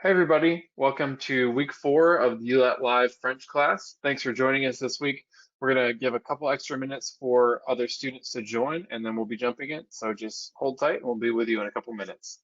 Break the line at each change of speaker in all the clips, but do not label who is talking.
Hi, everybody. Welcome to week 4 of the ULAT Live French class. Thanks for joining us this week. We're going to give a couple extra minutes for other students to join, and then we'll be jumping in. So just hold tight, and we'll be with you in a couple minutes.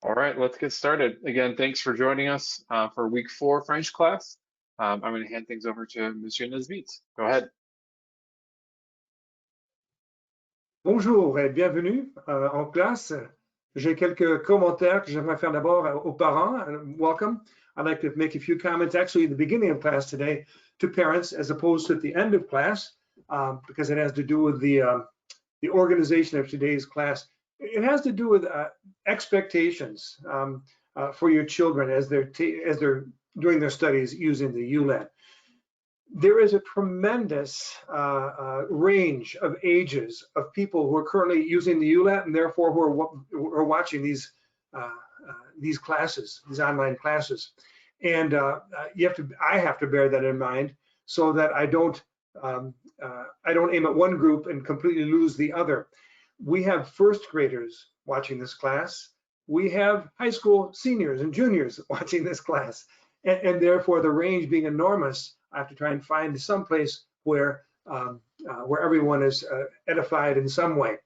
All right, let's get started. Again, thanks for joining us for week 4 French class. I'm going to hand things over to Monsieur Nesbitt. Go ahead.
Bonjour et bienvenue en classe. J'ai quelques commentaires que j'aimerais faire d'abord aux parents. Welcome. I'd like to make a few comments actually at the beginning of class today to parents as opposed to at the end of class because it has to do with the organization of today's class. It has to do with expectations for your children as they're doing their studies using the ULAT. There is a tremendous range of ages of people who are currently using the ULAT and therefore who are watching these classes, these online classes. And I have to bear that in mind so that I don't aim at one group and completely lose the other. We have first graders watching this class. We have high school seniors and juniors watching this class. And therefore, the range being enormous, I have to try and find some place where everyone is edified in some way.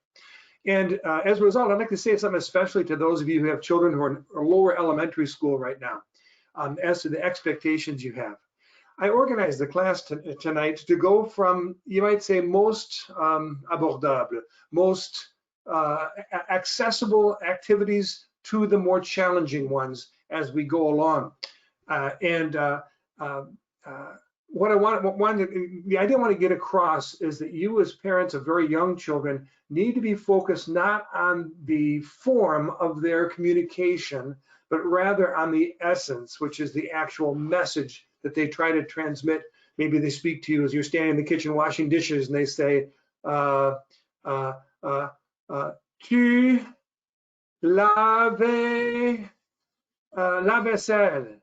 And as a result, I'd like to say something especially to those of you who have children who are in lower elementary school right now, as to the expectations you have. I organized the class tonight to go from, you might say, most abordable, most accessible activities to the more challenging ones as we go along. The idea I want to get across is that you as parents of very young children need to be focused not on the form of their communication, but rather on the essence, which is the actual message that they try to transmit. Maybe they speak to you as you're standing in the kitchen washing dishes and they say, tu laves la vaisselle.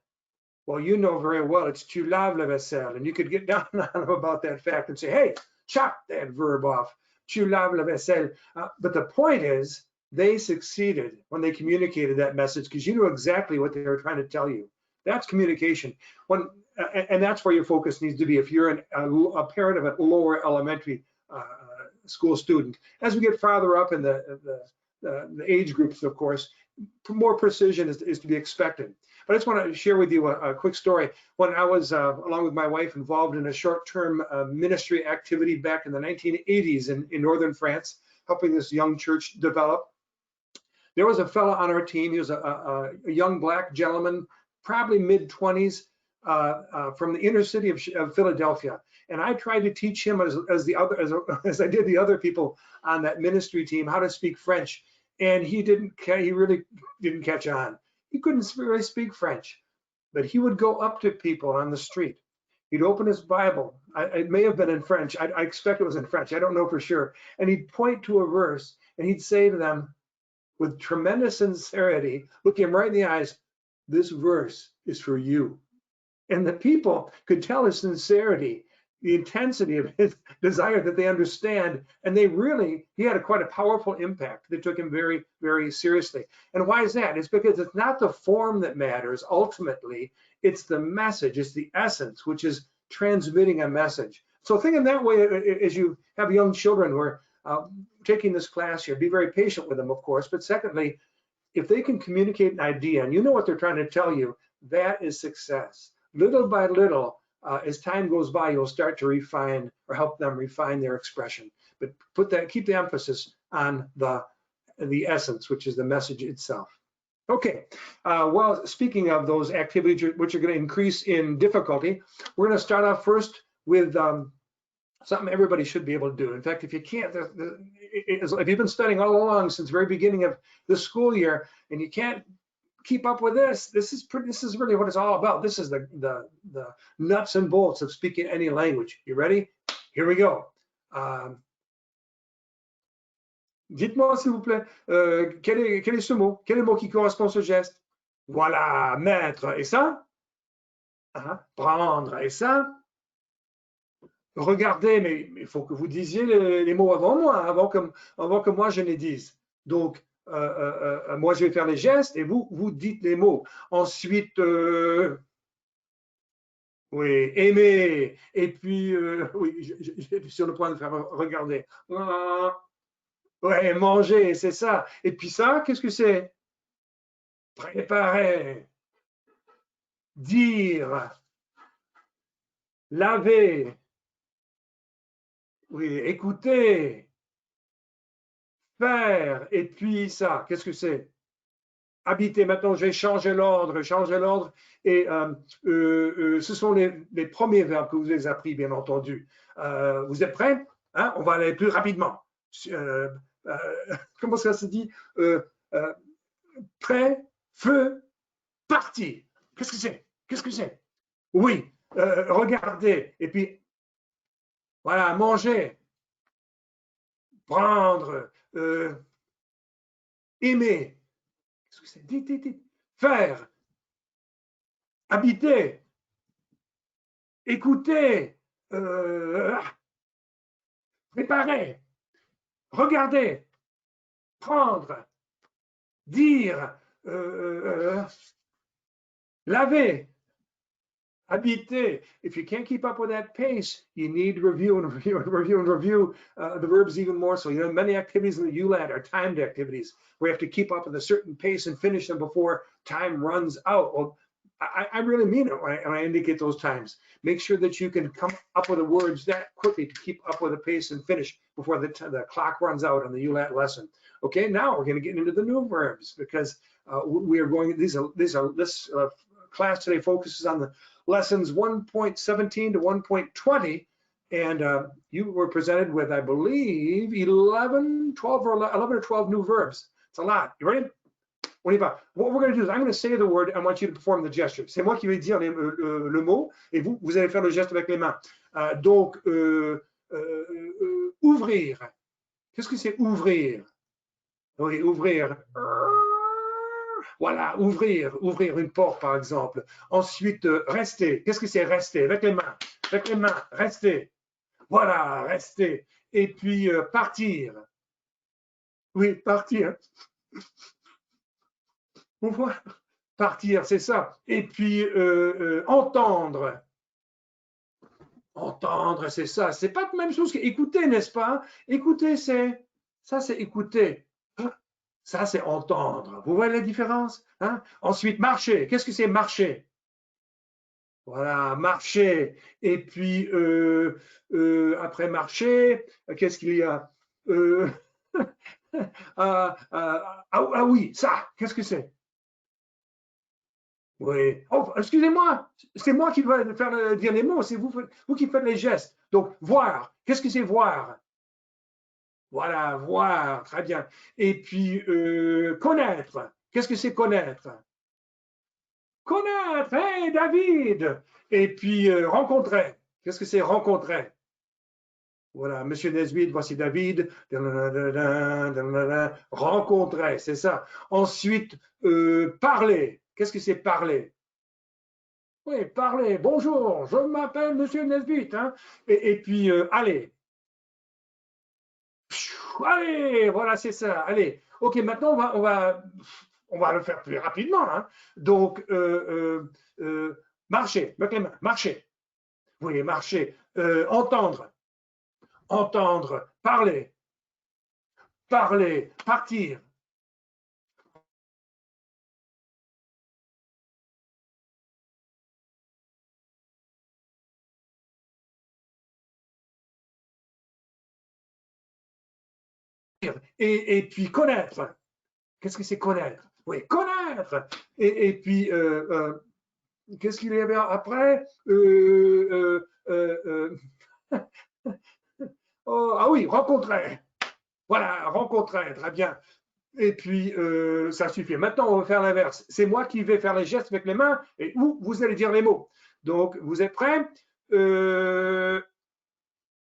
Well, you know very well it's tu laves la vaisselle, and you could get down on them about that fact and say, hey, chop that verb off, tu laves la vaisselle. But the point is, they succeeded when they communicated that message because you know exactly what they were trying to tell you. That's communication. And that's where your focus needs to be if you're a parent of a lower elementary school student. As we get farther up in the age groups, of course, more precision is to be expected. But I just want to share with you a quick story. When I was, along with my wife, involved in a short-term ministry activity back in the 1980s in northern France, helping this young church develop, there was a fellow on our team. He was a young black gentleman, probably mid-20s, from the inner city of Philadelphia. And I tried to teach him, as I did the other people on that ministry team, how to speak French. And he really didn't catch on. He couldn't really speak French, but he would go up to people on the street He'd open his Bible. It may have been in French. I expect it was in French. I don't know for sure. And he'd point to a verse and he'd say to them with tremendous sincerity, looking him right in the eyes, this verse is for you. And the people could tell his sincerity, the intensity of his desire that they understand. And he had quite a powerful impact. They took him very, very seriously. And why is that? It's because it's not the form that matters. Ultimately, it's the message, it's the essence, which is transmitting a message. So think in that way as you have young children who are taking this class here. Be very patient with them, of course. But secondly, if they can communicate an idea and you know what they're trying to tell you, that is success. Little by little, as time goes by, you'll start to refine or help them refine their expression. But keep the emphasis on the essence, which is the message itself. Okay, well, speaking of those activities which are going to increase in difficulty, we're going to start off first with something everybody should be able to do. In fact, if you can't, if you've been studying all along since the very beginning of the school year and you can't keep up with this is really what it's all about. This is the nuts and bolts of speaking any language. You ready? Here we go. Dites-moi s'il vous plaît, quel est ce mot? Quel est le mot qui correspond à ce geste? Voilà, mettre et ça? Prendre et ça? Regardez, mais il faut que vous disiez les mots avant moi, avant que moi je les dise. Donc, moi je vais faire les gestes et vous dites les mots. Ensuite, oui, aimer. Et puis, oui, je suis sur le point de faire regarder. Ouais, manger, c'est ça. Et puis ça, qu'est-ce que c'est? Préparer, dire, laver. Oui, écouter, faire, et puis ça, qu'est-ce que c'est? Habiter. Maintenant, je vais changer l'ordre, et ce sont les premiers verbes que vous avez appris, bien entendu. Vous êtes prêts? Hein? On va aller plus rapidement. Comment ça se dit? Prêt, feu, parti. Qu'est-ce que c'est? Qu'est-ce que c'est? Oui, regardez, et puis voilà, manger, prendre, aimer, qu'est-ce que c'est? Dites, faire, habiter, écouter, préparer, regarder, prendre, dire, laver, habiter. If you can't keep up with that pace, you need to review the verbs even more so. You know, many activities in the ULAT are timed activities where you have to keep up with a certain pace and finish them before time runs out. Well, I really mean it when I indicate those times. Make sure that you can come up with the words that quickly to keep up with the pace and finish before the clock runs out on the ULAT lesson. Okay, now we're going to get into the new verbs because we are going. This class today focuses on the lessons 1.17 to 1.20, and you were presented with, I believe, 11 or 12 new verbs. It's a lot. You ready? On y va. What we're going to do is I'm going to say the word. I want you to perform the gesture. C'est moi qui vais dire le mot et vous allez faire le geste avec les mains. Donc, ouvrir. Qu'est-ce que c'est ouvrir? Oui, ouvrir. Voilà, ouvrir une porte, par exemple. Ensuite, rester. Qu'est-ce que c'est rester? Avec les mains, rester. Voilà, rester. Et puis, partir. Oui, partir. On voit partir, c'est ça. Et puis, entendre. Entendre, c'est ça. C'est pas la même chose que écouter, n'est-ce pas? Écouter, c'est écouter. Ça, c'est entendre. Vous voyez la différence? Hein? Ensuite, marcher. Qu'est-ce que c'est marcher? Voilà, marcher. Et puis, après marcher, qu'est-ce qu'il y a? Ah oui, ça, qu'est-ce que c'est? Oui. Oh, excusez-moi, c'est moi qui dois dire les mots, c'est vous qui faites les gestes. Donc, voir. Qu'est-ce que c'est voir? Voilà, voir, très bien. Et puis, connaître. Qu'est-ce que c'est connaître? Connaître, hey David! Et puis, rencontrer. Qu'est-ce que c'est rencontrer? Voilà, Monsieur Nesbitt, voici David. Rencontrer, c'est ça. Ensuite, parler. Qu'est-ce que c'est parler? Oui, parler. Bonjour, je m'appelle Monsieur Nesbitt. Hein. Et puis, allez. Allez, voilà, c'est ça. Allez. OK, maintenant, on va le faire plus rapidement. Hein. Donc, marcher, avec les mains, marcher. Oui, marcher. Entendre, entendre, parler, parler, partir. Et puis connaître. Qu'est-ce que c'est connaître? Oui, connaître. Et puis, qu'est-ce qu'il y avait après? Oh, ah oui, rencontrer. Voilà, rencontrer, très bien. Et puis, ça suffit. Maintenant, on va faire l'inverse. C'est moi qui vais faire les gestes avec les mains et vous allez dire les mots. Donc, vous êtes prêts?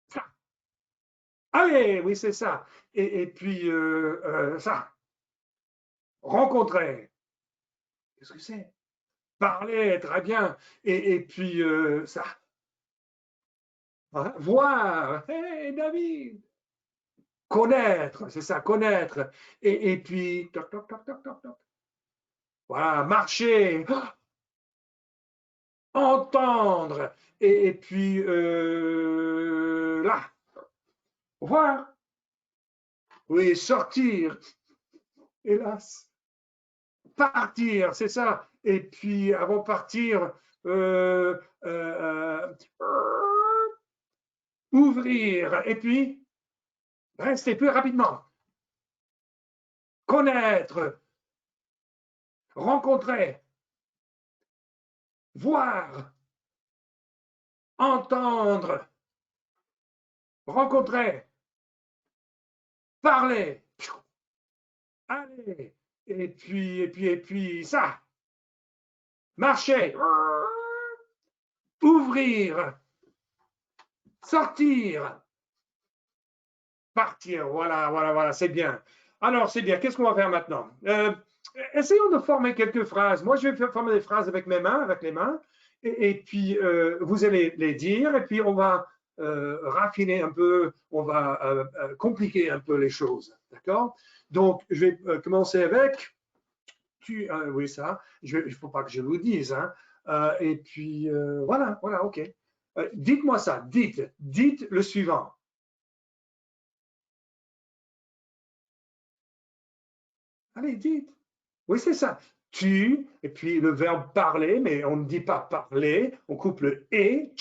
Ça. Allez, oui, c'est ça. Et puis, ça. Rencontrer. Qu'est-ce que c'est? Parler, très bien. Et puis, ça. Voir. Hey, David. Connaître, c'est ça, connaître. Et puis, toc, toc, toc, toc, toc, toc. Voilà, marcher. Entendre. Et puis, là. Voir. Oui, sortir. Hélas. Partir, c'est ça. Et puis, avant de partir, ouvrir. Et puis, rester plus rapidement. Connaître. Rencontrer. Voir. Entendre. Rencontrer. Parler. Allez. Et puis, ça. Marcher. Ouvrir. Sortir. Partir. Voilà, voilà, voilà, c'est bien. Alors, c'est bien. Qu'est-ce qu'on va faire maintenant? Essayons de former quelques phrases. Moi, je vais former des phrases avec mes mains, avec les mains. Et puis, vous allez les dire. Et puis, on va raffiner un peu, on va compliquer un peu les choses. D'accord? Donc, je vais commencer avec oui, ça. Il ne faut pas que je vous dise. Hein. Et puis, voilà, voilà, OK. Dites-moi ça. Dites le suivant. Allez, dites. Oui, c'est ça. Tu, et puis le verbe parler, mais on ne dit pas parler, on coupe le et.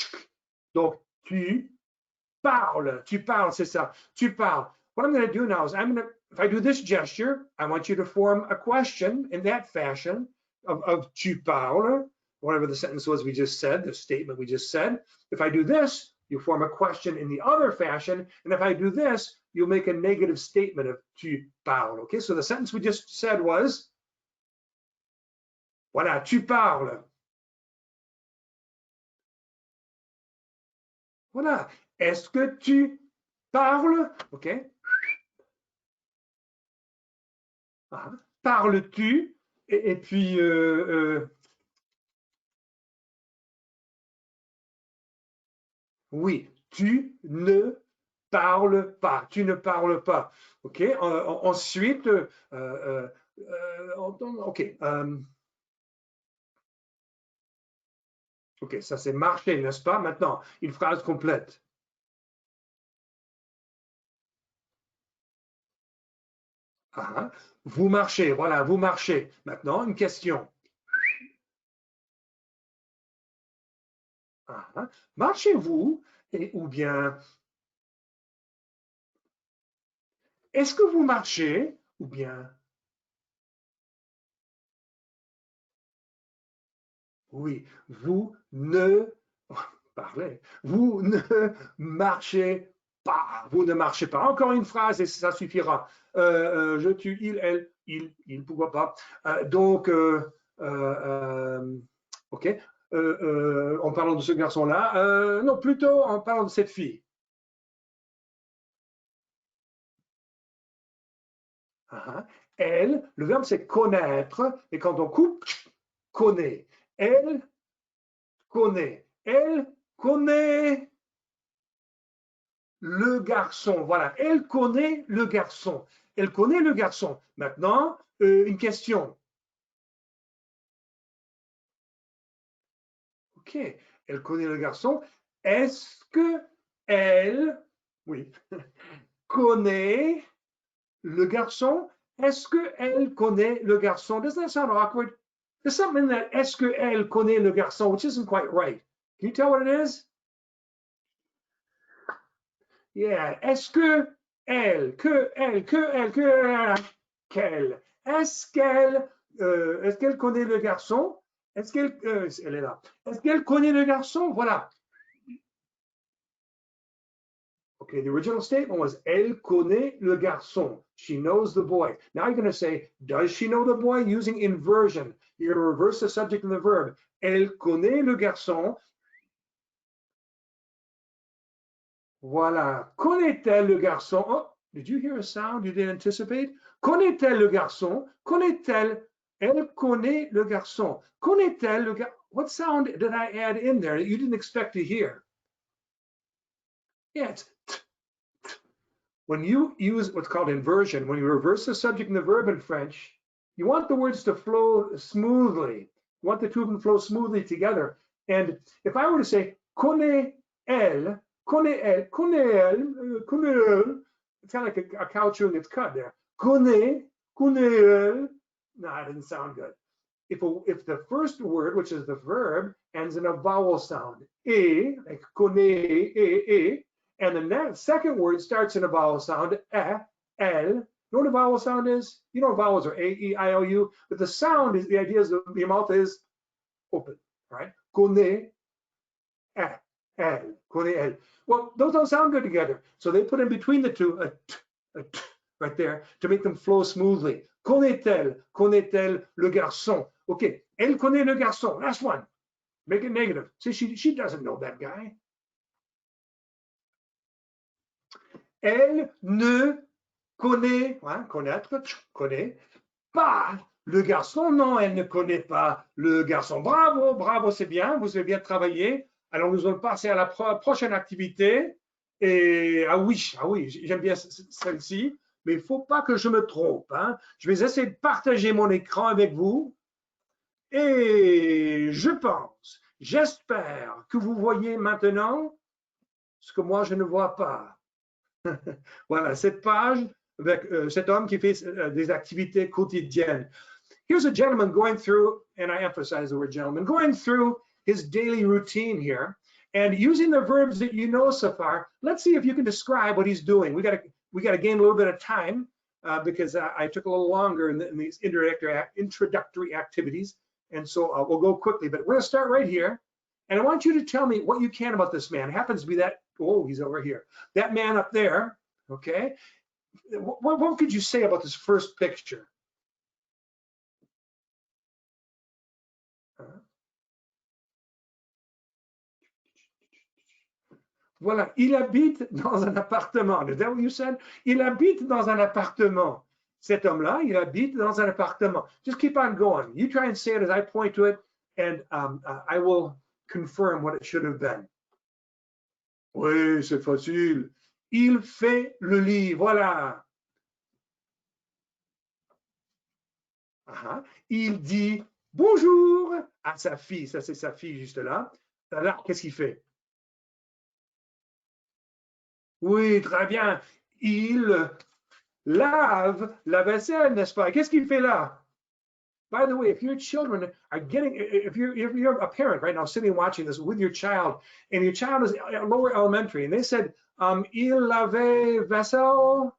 Donc, tu parles, c'est ça. Tu parles. What I'm going to do now is if I do this gesture, I want you to form a question in that fashion of tu parles, whatever the sentence was we just said, the statement we just said. If I do this, you form a question in the other fashion. And if I do this, you'll make a negative statement of tu parles. Okay, so the sentence we just said was, voilà, tu parles. Voilà. Est-ce que tu parles? OK. Ah, parles-tu? Et puis, oui, tu ne parles pas. Tu ne parles pas. OK. Ensuite, OK. OK, ça c'est marcher, n'est-ce pas? Maintenant, une phrase complète. Ah, vous marchez, voilà, vous marchez. Maintenant, une question. Ah, marchez-vous? Ou bien, est-ce que vous marchez? Ou bien, oui, vous ne parlez, vous ne marchez pas. Vous ne marchez pas. Encore une phrase et ça suffira. Je, tu, il, elle, il, pourquoi pas. Donc, OK. en parlant de ce garçon-là. Non, plutôt en parlant de cette fille. Elle, le verbe c'est connaître, et quand on coupe, connaît. Elle connaît. Elle connaît le garçon. Voilà, elle connaît le garçon. Elle connaît le garçon. Maintenant, une question. Ok, elle connaît le garçon. Est-ce que elle, oui, connaît le garçon? Est-ce que elle connaît le garçon? Doesn't that sound awkward? There's something in that est-ce que elle connaît le garçon, which isn't quite right. Can you tell what it is? Yeah, est-ce que elle, qu'elle, est-ce qu'elle connaît le garçon? Est-ce qu'elle, elle est là. Est-ce qu'elle connaît le garçon? Voilà. Okay, the original statement was elle connaît le garçon. She knows the boy. Now you're going to say, does she know the boy? Using inversion. You're going to reverse the subject and the verb. Elle connaît le garçon. Voilà. Connaît-elle le garçon? Oh, did you hear a sound you didn't anticipate? Connaît-elle le garçon? Connaît-elle? Elle connaît le garçon. Connaît-elle le garçon? What sound did I add in there that you didn't expect to hear? Yeah, it's t. When you use what's called inversion, when you reverse the subject and the verb in French, you want the words to flow smoothly. You want the two of them to flow smoothly together. And if I were to say, connaît-elle, connaît-elle, connaît-elle, connaît-elle, it's kind of like a cow chewing its cud there. Connaît-elle. No, it didn't sound good. If the first word, which is the verb, ends in a vowel sound, like connaît, and the second word starts in a vowel sound, el. You know what a vowel sound is? You know vowels are A, E, I, O, U, but the sound is, the idea is the mouth is open, right? Connaît, el, connaît, el. Well, those don't sound good together. So they put in between the two a t right there to make them flow smoothly. Connaît-elle le garçon? Okay, elle connaît le garçon. Last one. Make it negative. See, she doesn't know that guy. Elle ne connaît, hein, connaître, connaît pas le garçon. Non, elle ne connaît pas le garçon. Bravo, bravo, c'est bien. Vous avez bien travaillé. Alors, nous allons passer à la prochaine activité. Et ah oui, j'aime bien celle-ci, mais il ne faut pas que je me trompe. Hein. Je vais essayer de partager mon écran avec vous. Et je pense, j'espère que vous voyez maintenant ce que moi je ne vois pas. Voilà, cette page avec cet homme qui fait des activités quotidiennes. Here's a gentleman going through, and I emphasize the word gentleman, going through his daily routine here, and using the verbs that you know so far. Let's see if you can describe what he's doing. We got to gain a little bit of time because I took a little longer in these introductory activities, and so we'll go quickly. But we're going to start right here, and I want you to tell me what you can about this man. It happens to be that. Oh, he's over here. That man up there, okay? What could you say about this first picture? Voilà, il habite dans un appartement. Is that what you said? Il habite dans un appartement. Cet homme-là, il habite dans un appartement. Just keep on going. You try and say it as I point to it, and I will confirm what it should have been. Oui, c'est facile. Il fait le lit, voilà. Il dit bonjour à sa fille. Ça, c'est sa fille juste là. Là, qu'est-ce qu'il fait? Oui, très bien. Il lave la vaisselle, n'est-ce pas? Qu'est-ce qu'il fait là? By the way, if your children are getting, if you're a parent right now sitting watching this with your child, and your child is lower elementary, and they said, il lavait vaisselle,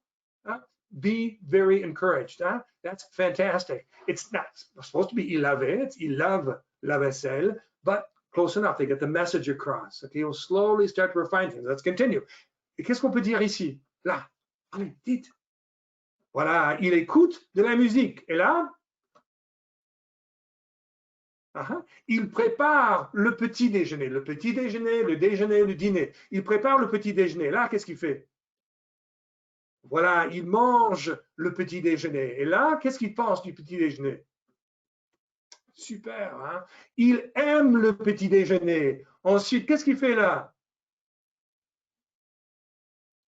be very encouraged. That's fantastic. It's not supposed to be il lavait, it's il lave la vaisselle, but close enough. They get the message across. Okay, we'll slowly start to refine things. Let's continue. Et qu'est-ce qu'on peut dire ici? Là, allez, dites. Voilà, il écoute de la musique. Et là? Il prépare le petit déjeuner. Le petit déjeuner, le déjeuner, le dîner. Il prépare le petit déjeuner. Là, qu'est-ce qu'il fait? Voilà, il mange le petit déjeuner. Et là, qu'est-ce qu'il pense du petit déjeuner? Super, hein? Il aime le petit déjeuner. Ensuite, qu'est-ce qu'il fait là?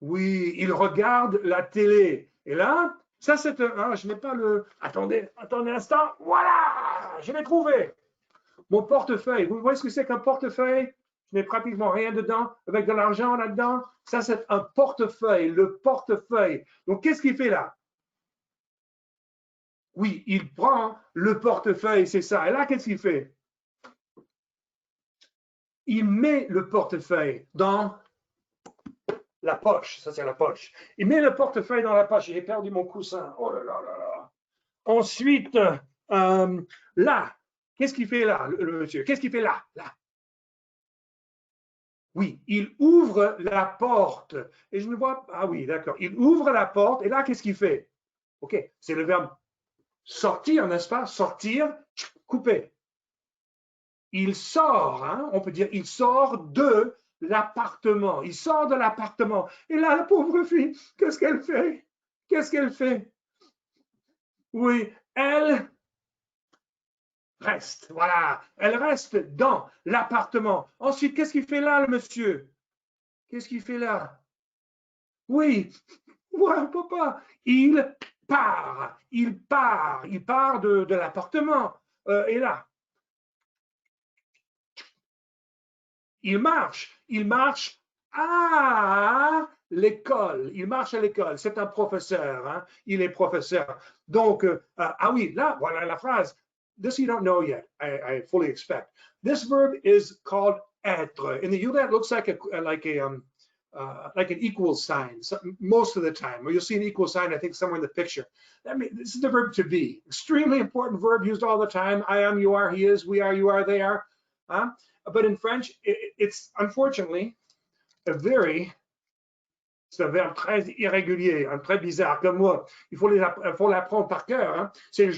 Oui, il regarde la télé. Et là, ça c'est un... Ah, je n'ai pas le... Attendez un instant. Voilà, je l'ai trouvé. Mon portefeuille. Vous voyez ce que c'est qu'un portefeuille? Je n'ai pratiquement rien dedans, avec de l'argent là-dedans. Ça, c'est un portefeuille, le portefeuille. Donc, qu'est-ce qu'il fait là? Oui, il prend le portefeuille, c'est ça. Et là, qu'est-ce qu'il fait? Il met le portefeuille dans la poche. Ça, c'est la poche. Il met le portefeuille dans la poche. J'ai perdu mon coussin. Oh là là là là. Ensuite, là, qu'est-ce qu'il fait là, le monsieur? Qu'est-ce qu'il fait là? Là. Oui, il ouvre la porte. Et je ne vois pas. Ah oui, d'accord. Il ouvre la porte. Et là, qu'est-ce qu'il fait? OK, c'est le verbe sortir, n'est-ce pas? Sortir, couper. Il sort, hein? On peut dire, il sort de l'appartement. Il sort de l'appartement. Et là, la pauvre fille, qu'est-ce qu'elle fait? Qu'est-ce qu'elle fait? Oui, elle reste. Voilà, elle reste dans l'appartement. Ensuite, qu'est-ce qu'il fait là, le monsieur? Qu'est-ce qu'il fait là? Oui, voilà, papa, il part. Il part. Il part de l'appartement. Et là, il marche à l'école. Il marche à l'école. C'est un professeur. Hein? Il est professeur. Donc, ah oui, là, voilà la phrase. This you don't know yet, I fully expect. This verb is called être. In the U, that looks like like an equal sign most of the time, or you'll see an equal sign, I think, somewhere in the picture. This is the verb to be. Extremely important verb used all the time. I am, you are, he is, we are, you are, they are. But in French, it's unfortunately c'est un verbe très irrégulier, hein, très bizarre, comme moi. Il faut l'apprendre par cœur. Hein. C'est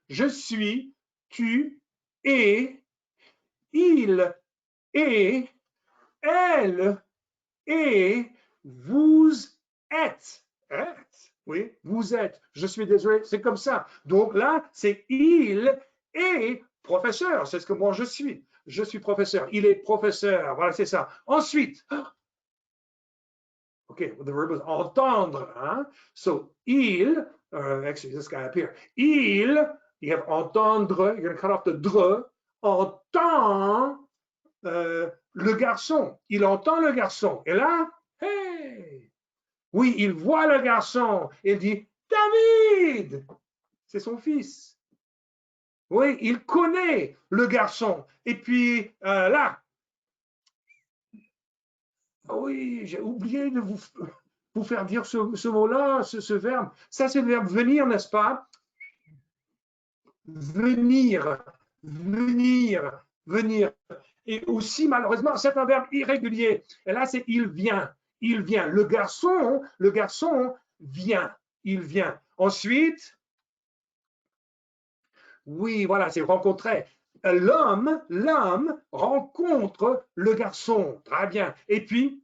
je suis, tu es, il est, elle est, vous êtes. Oui, vous êtes. Je suis désolé, c'est comme ça. Donc là, c'est il est professeur. C'est ce que moi je suis. Je suis professeur. Il est professeur. Voilà, c'est ça. Ensuite, okay, well, the verb is entendre. Hein? So, il, actually, this guy up here, il, you have entendre, you're going to cut off the dre, entend le garçon. Il entend le garçon. Et là, hey! Oui, il voit le garçon. Il dit, David! C'est son fils. Oui, il connaît le garçon. Et puis, là, oui, j'ai oublié de vous faire dire ce mot-là, ce verbe. Ça, c'est le verbe venir, n'est-ce pas? Venir, venir, venir. Et aussi, malheureusement, c'est un verbe irrégulier. Et là, c'est il vient. Il vient. Le garçon vient. Il vient. Ensuite, oui, voilà, c'est rencontrer. L'homme rencontre le garçon. Très bien. Et puis,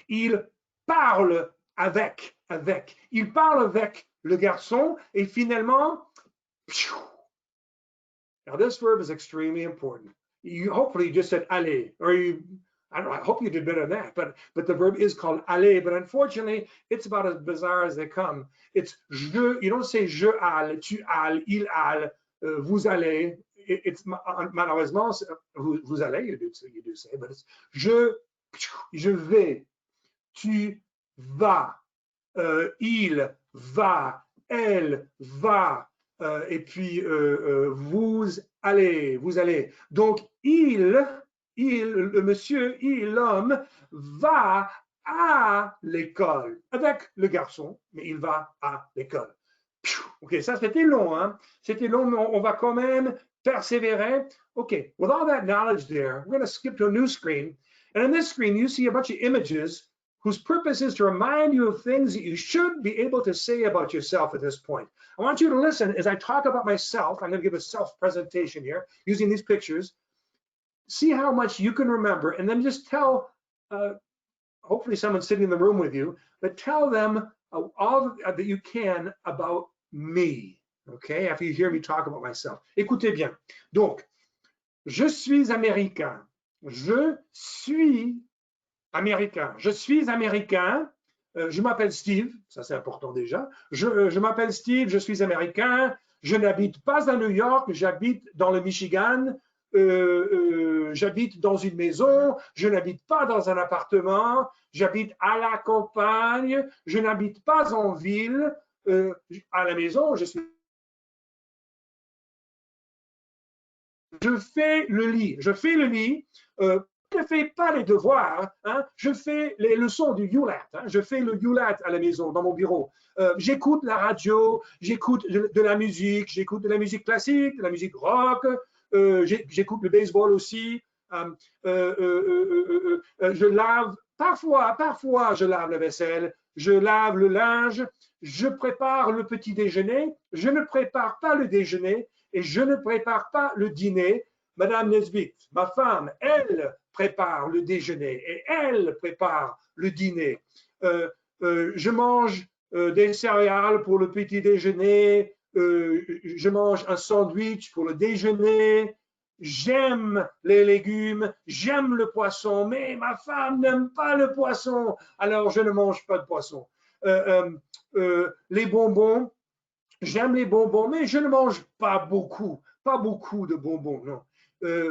il parle avec. Il parle avec le garçon et finalement, now this verb is extremely important. Hopefully you just said aller, or I don't know, I hope you did better than that, but the verb is called aller, but unfortunately, it's about as bizarre as they come. It's je, you don't say je alle, tu alle, il alle, vous allez. It's malheureusement, vous allez, you do say, but it's je vais, tu vas, il va, elle va, et puis vous allez. Donc, le monsieur, l'homme, va à l'école avec le garçon, mais il va à l'école. OK, ça c'était long, hein? C'était long, mais on va quand même persévérer. OK, with all that knowledge there, we're going to skip to a new screen. And on this screen, you see a bunch of images whose purpose is to remind you of things that you should be able to say about yourself at this point. I want you to listen as I talk about myself. I'm going to give a self-presentation here using these pictures. See how much you can remember, and then just tell, hopefully someone's sitting in the room with you, but tell them all that you can about me, okay, after you hear me talk about myself. Écoutez bien. Donc, je suis américain. Je suis américain. Je suis américain. Je m'appelle Steve, ça c'est important déjà. Je m'appelle Steve, je suis américain. Je n'habite pas à New York, j'habite dans le Michigan. J'habite dans une maison, je n'habite pas dans un appartement, j'habite à la campagne, je n'habite pas en ville, à la maison, je fais le lit, je ne fais pas les devoirs, hein, je fais les leçons du ULAT, hein, je fais le ULAT à la maison, dans mon bureau. J'écoute la radio, j'écoute de la musique, j'écoute de la musique classique, de la musique rock, j'écoute le baseball aussi. Je lave, parfois je lave la vaisselle, je lave le linge, je prépare le petit déjeuner, je ne prépare pas le déjeuner et je ne prépare pas le dîner. Madame Nesbitt, ma femme, elle prépare le déjeuner et elle prépare le dîner. Je mange des céréales pour le petit déjeuner, je mange un sandwich pour le déjeuner, j'aime les légumes, j'aime le poisson, mais ma femme n'aime pas le poisson, alors je ne mange pas de poisson. Les bonbons, j'aime les bonbons, mais je ne mange pas beaucoup de bonbons, non.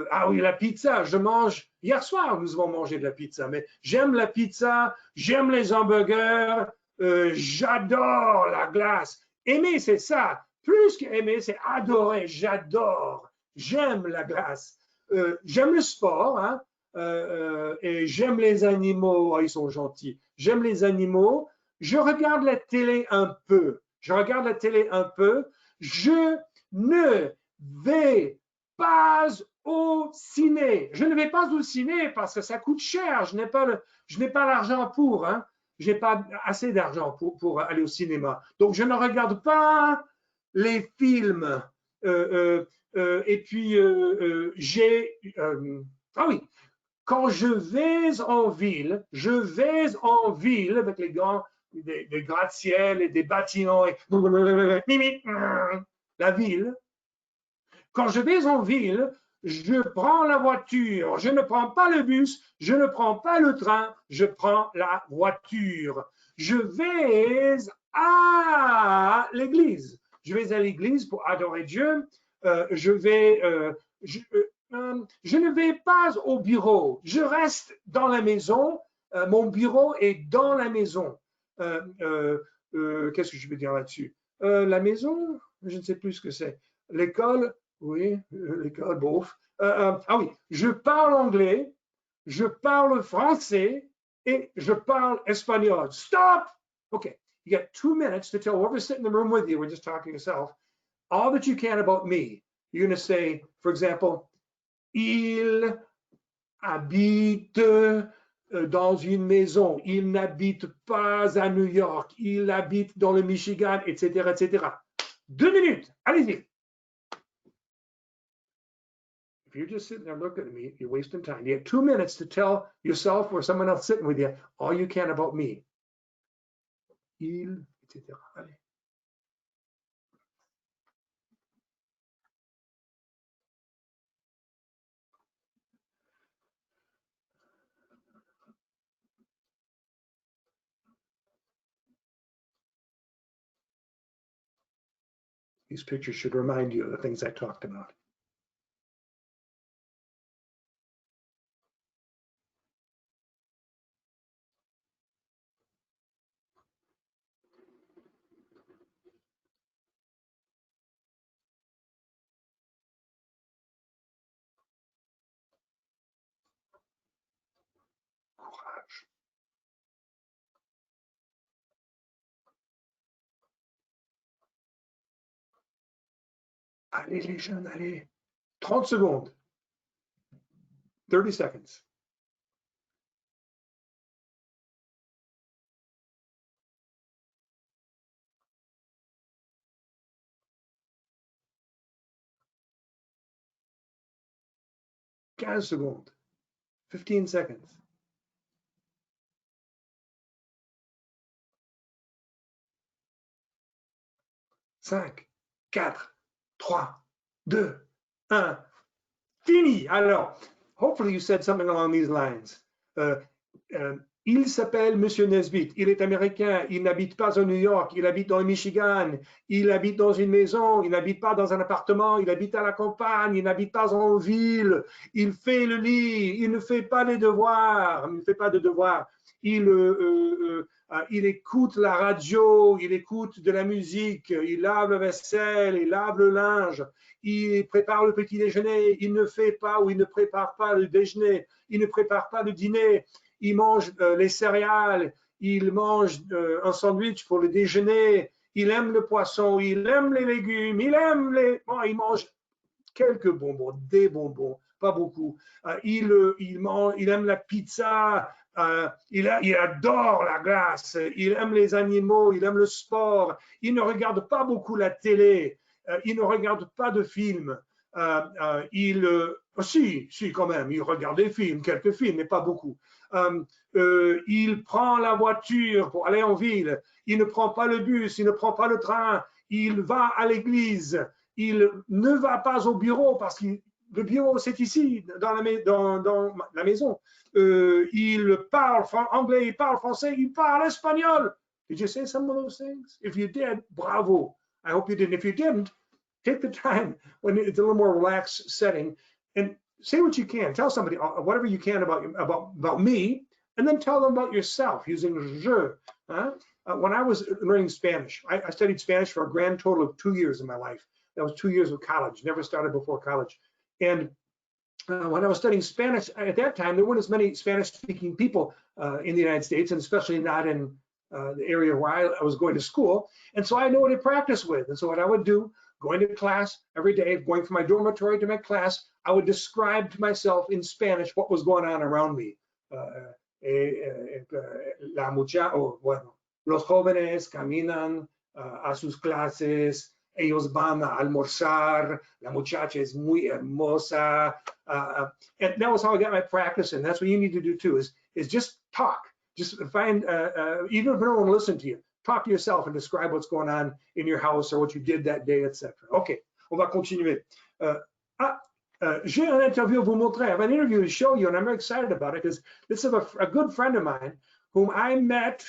Ah oui, la pizza, je mange, hier soir nous avons mangé de la pizza, mais j'aime la pizza, j'aime les hamburgers, j'adore la glace. Aimer, c'est ça. Plus qu'aimer, c'est adorer. J'adore. J'aime la glace. J'aime le sport, hein, et j'aime les animaux. Oh, ils sont gentils. J'aime les animaux. Je regarde la télé un peu. Je regarde la télé un peu. Je ne vais pas au ciné. Je ne vais pas au ciné parce que ça coûte cher. Je n'ai pas l'argent pour, hein. Je n'ai pas assez d'argent pour aller au cinéma. Donc, je ne regarde pas les films. Et puis, ah oui, quand je vais en ville avec les grands, des gratte-ciel et des bâtiments, et la ville. Quand je vais en ville, je prends la voiture, je ne prends pas le bus, je ne prends pas le train, je prends la voiture. Je vais à l'église. Je vais à l'église pour adorer Dieu. Je ne vais pas au bureau. Je reste dans la maison. Mon bureau est dans la maison. Qu'est-ce que je veux dire là-dessus? La maison, je ne sais plus ce que c'est. L'école, oui, l'école, bof. Ah oui, je parle anglais, je parle français et je parle espagnol. Stop! Okay, you got 2 minutes to tell whoever's sitting in the room with you, we're just talking to yourself, all that you can about me. You're going to say, for example, il habite dans une maison, il n'habite pas à New York, il habite dans le Michigan, etc., etc. 2 minutes, allez-y. If you're just sitting there looking at me, you're wasting time. You have 2 minutes to tell yourself or someone else sitting with you all you can about me. Il, etc. Allez. These pictures should remind you of the things I talked about. Courage. Allez les jeunes, allez. 30 secondes. 30 seconds. 15 secondes. 15 seconds. Cinq, 4, 3, 2, 1. Fini. Alors, hopefully you said something along these lines. Il s'appelle Monsieur Nesbitt. Il est américain. Il n'habite pas à New York. Il habite dans le Michigan. Il habite dans une maison. Il n'habite pas dans un appartement. Il habite à la campagne. Il n'habite pas en ville. Il fait le lit. Il ne fait pas les devoirs. Il ne fait pas de devoirs. Il écoute la radio. Il écoute de la musique. Il lave la vaisselle. Il lave le linge. Il prépare le petit déjeuner. Il ne fait pas ou il ne prépare pas le déjeuner. Il ne prépare pas le dîner. Il mange les céréales, il mange un sandwich pour le déjeuner, il aime le poisson, il aime les légumes, bon, il mange quelques bonbons, des bonbons, pas beaucoup. Il aime la pizza, il adore la glace, il aime les animaux, il aime le sport, il ne regarde pas beaucoup la télé, il ne regarde pas de films. Si, quand même, il regarde des films, quelques films, mais pas beaucoup. Il prend la voiture pour aller en ville, il ne prend pas le bus, il ne prend pas le train, il va à l'église, il ne va pas au bureau parce que le bureau c'est ici, dans la maison. Il parle anglais, il parle français, il parle espagnol. Did you say some of those things? If you did, bravo. I hope you didn't. If you didn't, take the time when it's a little more relaxed setting and say what you can. Tell somebody whatever you can about me, and then tell them about yourself using je. When I was learning Spanish, I studied Spanish for a grand total of 2 years in my life. That was 2 years of college, never started before college. And when I was studying Spanish, at that time, there weren't as many Spanish-speaking people in the United States, and especially not in the area where I was going to school. And so I know what to practice with. And so what I would do, going to class every day, going from my dormitory to my class, I would describe to myself in Spanish what was going on around me. Los jóvenes caminan a sus clases, ellos van a almorzar, la muchacha es muy hermosa. And that was how I got my practice, and that's what you need to do too, is just talk. Just find, even if no one will listen to you, talk to yourself and describe what's going on in your house or what you did that day, etc. OK, on va continuer. J'ai an interview à vous montrer. I have an interview to show you, and I'm very excited about it because this is a good friend of mine whom I met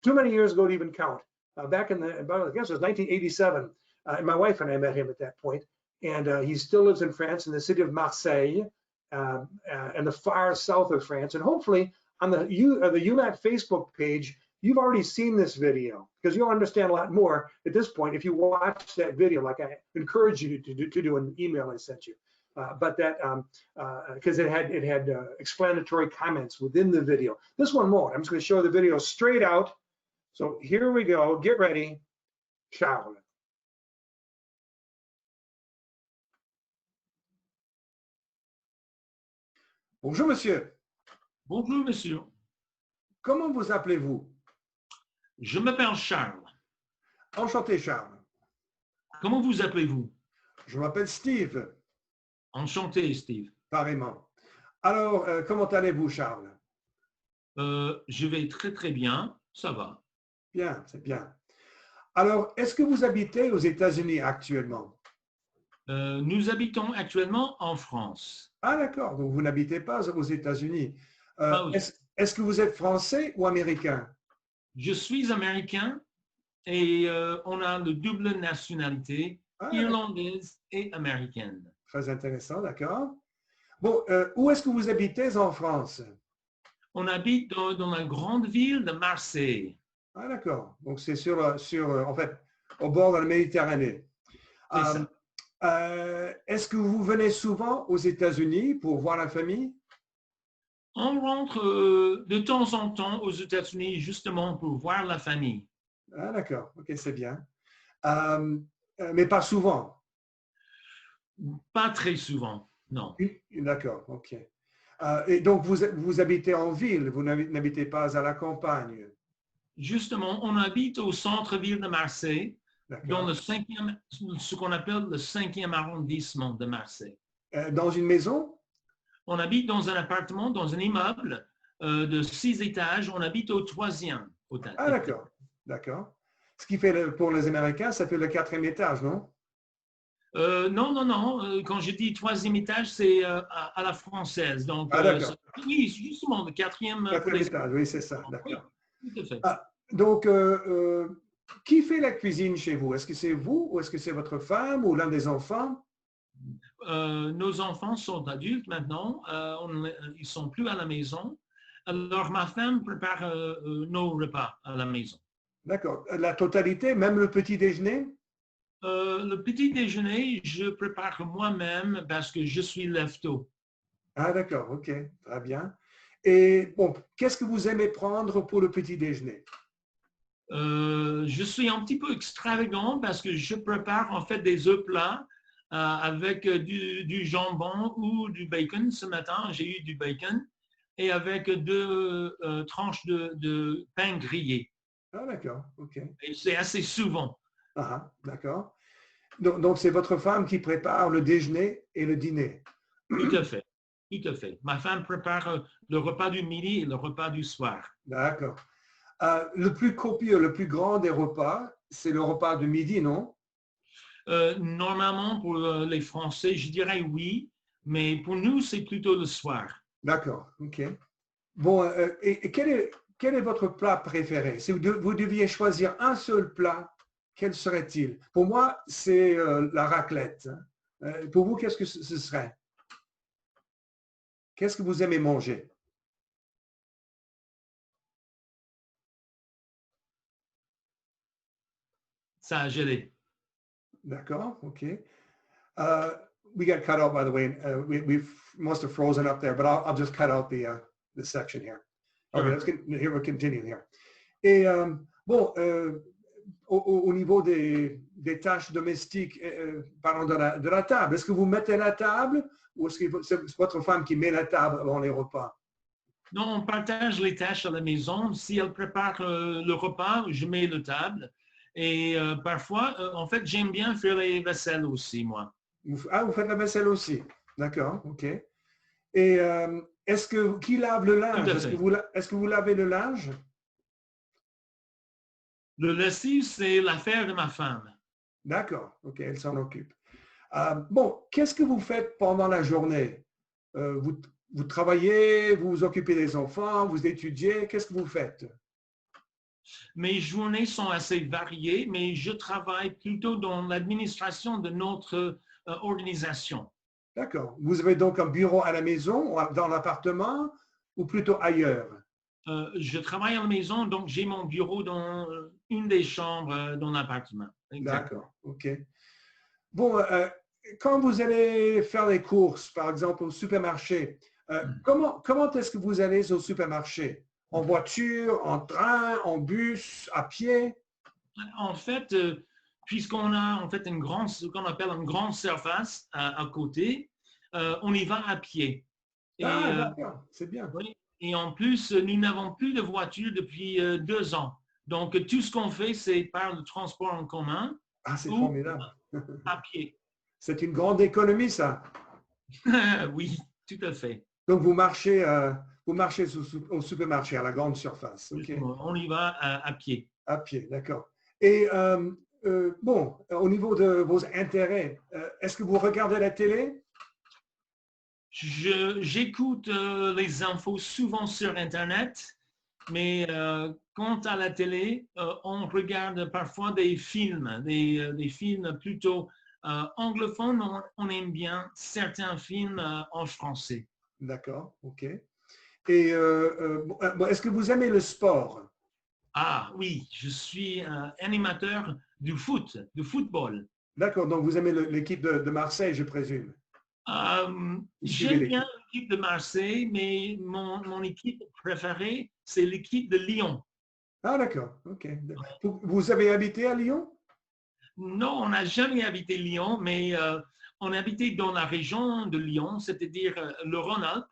too many years ago to even count. Back in I guess it was 1987. And my wife and I met him at that point. And he still lives in France, in the city of Marseille, and the far south of France. And hopefully, on the ULAT Facebook page, you've already seen this video because you'll understand a lot more at this point if you watch that video, like I encourage you to do an email I sent you. But that, because it had explanatory comments within the video. This one won't. I'm just going to show the video straight out. So here we go. Get ready. Charles. Bonjour, monsieur.
Bonjour, monsieur.
Comment vous appelez-vous?
Je m'appelle Charles.
Enchanté, Charles.
Comment vous appelez-vous?
Je m'appelle Steve.
Enchanté, Steve.
Pareillement. Alors, comment allez-vous, Charles?
Je vais très, très bien. Ça va.
Bien, c'est bien. Alors, est-ce que vous habitez aux États-Unis actuellement?
Nous habitons actuellement en France.
Ah, d'accord. Donc, vous n'habitez pas aux États-Unis.
Oui.
Est-ce que vous êtes français ou américain?
Je suis américain et on a le double nationalité, irlandaise et américaine.
Très intéressant, d'accord. Bon, où est-ce que vous habitez en France?
On habite dans la grande ville de Marseille.
Ah, d'accord. Donc, c'est en fait, au bord de la Méditerranée. Est-ce que vous venez souvent aux États-Unis pour voir la famille?
On rentre de temps en temps aux États-Unis justement pour voir la famille.
Ah, d'accord. OK, c'est bien. Mais pas souvent?
Pas très souvent, non.
D'accord, OK. Et donc, vous habitez en ville, vous n'habitez pas à la campagne?
Justement, on habite au centre-ville de Marseille, dans ce qu'on appelle le 5e arrondissement de Marseille.
Dans une maison?
On habite dans un appartement, dans un immeuble de 6 étages. On habite au 3e.
Ah, d'accord. D'accord. Ce qui fait, pour les Américains, ça fait le 4e étage, non?
Non, non, non. Quand je dis 3e étage, c'est à la française. Donc,
Ah, d'accord.
oui, justement, le 4e pour
4e
les...
étage, oui, c'est ça,
Oui,
d'accord.
tout à fait.
Ah, donc, qui fait la cuisine chez vous? Est-ce que c'est vous ou est-ce que c'est votre femme ou l'un des enfants?
Nos enfants sont adultes maintenant. Ils sont plus à la maison. Alors, ma femme prépare nos repas à la maison.
D'accord. La totalité, même le petit déjeuner?
Le petit déjeuner, je prépare moi-même parce que je suis lève-tôt.
Ah, d'accord, ok, très bien. Et bon, qu'est-ce que vous aimez prendre pour le petit déjeuner?
Je suis un petit peu extravagant parce que je prépare en fait des œufs plats avec du jambon ou du bacon. Ce matin, j'ai eu du bacon et avec 2 tranches de pain grillé.
Ah, d'accord, ok.
Et c'est assez souvent.
Ah, d'accord. Donc, c'est votre femme qui prépare le déjeuner et le dîner.
Tout à fait. Tout à fait. Ma femme prépare le repas du midi et le repas du soir.
D'accord. Le plus copieux, le plus grand des repas, c'est le repas de midi, non?
Normalement, pour les Français, je dirais oui, mais pour nous, c'est plutôt le soir.
D'accord, ok. Bon, et quel est votre plat préféré? Si vous deviez choisir un seul plat, quel serait-il? Pour moi, c'est la raclette, hein. Pour vous, qu'est-ce que ce serait? Qu'est-ce que vous aimez manger?
Ça a gelé.
D'accord, ok. Uh, we got cut out, by the way. We must have frozen up there, but I'll just cut out the section here. Okay, here we're continuing here. Et bon, au niveau des tâches domestiques, parlons de la table. Est-ce que vous mettez la table ou est-ce que c'est votre femme qui met la table avant les repas?
Non, on partage les tâches à la maison. Si elle prépare le repas, je mets le table. Et parfois, en fait, j'aime bien faire les vaisselles aussi, moi.
Vous faites la vaisselle aussi. D'accord, ok. Et qui lave le linge? Est-ce que vous lavez le linge?
Le lessive, c'est l'affaire de ma femme.
D'accord, ok, elle s'en occupe. Bon, qu'est-ce que vous faites pendant la journée? Vous travaillez, vous vous occupez des enfants, vous étudiez, qu'est-ce que vous faites?
Mes journées sont assez variées, mais je travaille plutôt dans l'administration de notre organisation.
D'accord. Vous avez donc un bureau à la maison, dans l'appartement, ou plutôt ailleurs?
Je travaille à la maison, donc j'ai mon bureau dans une des chambres dans l'appartement.
D'accord, ok. Bon, quand vous allez faire les courses, par exemple au supermarché, comment est-ce que vous allez au supermarché? En voiture, en train, en bus, à pied?
En fait, puisqu'on a en fait ce qu'on appelle une grande surface à côté, on y va à pied.
Ah, d'accord, c'est bien.
Oui, et en plus, nous n'avons plus de voiture depuis 2 ans. Donc, tout ce qu'on fait, c'est par le transport en commun
Ah, c'est
ou
formidable.
à pied.
C'est une grande économie, ça.
Oui, tout à fait.
Donc, vous marchez au supermarché, à la grande surface. Ok.
On y va à pied.
À pied, d'accord. Et bon, au niveau de vos intérêts, est-ce que vous regardez la télé?
J'écoute les infos souvent sur Internet, mais quant à la télé, on regarde parfois des films, des films plutôt anglophones. On aime bien certains films en français.
D'accord, ok. Et est-ce que vous aimez le sport?
Ah oui, je suis animateur du football.
D'accord, donc vous aimez l'équipe de Marseille, je présume.
J'aime bien l'équipe de Marseille, mais mon équipe préférée, c'est l'équipe de Lyon.
Ah, d'accord, ok. Vous avez habité à Lyon?
Non, on n'a jamais habité Lyon, mais on habitait dans la région de Lyon, c'est-à-dire le Rhône-Alpes,